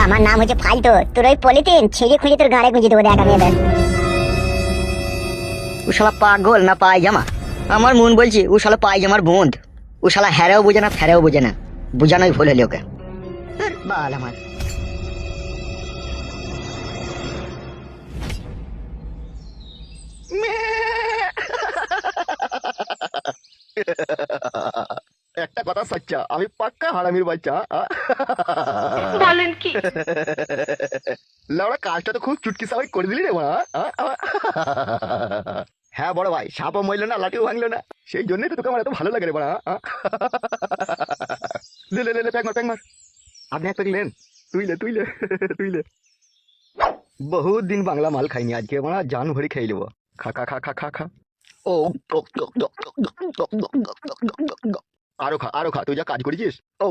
আমার নাম হচ্ছে ফালতু, তোর ওই পলিথিন ছিঁড়ে খুঁজে তোর গাড়ে গুঁজে দেবো, দেখ আমি এদের। ও শালা পাগল না পায়জামা? আমার মন বলছি ও শালা পায়জামার বোঁদ। ও শালা হ্যারেও বোঝে না ফেরেও বোঝে না, বোঝানোই ভুল হলি ওকে। বাল আমার। একটা কথা সচ্চা, আমি পাক্কা হারামির বাচ্চা। বলেন কি? লাউড়া কাজটা তো খুব চুটকি সাবাই করে দিলি রে মা। হ্যাঁ বড় ভাই, সাপও মরলো না, লাঠিও ভাঙলো না, সেই জন্যই তো তোকে আমার এত ভালো লাগে রে বড়া। লে লে লে লে, প্যাক মার প্যাক মার। আপনি এক প্যাক নেন। তুইলে তুইলে। বহুত দিন বাংলা মাল খাইনি, আজকে আমরা জান ভরি খেয়ে নেবো। খা খা খা খা খা খা। ও আরো খা, তুই যা কাজ করেছিস। ও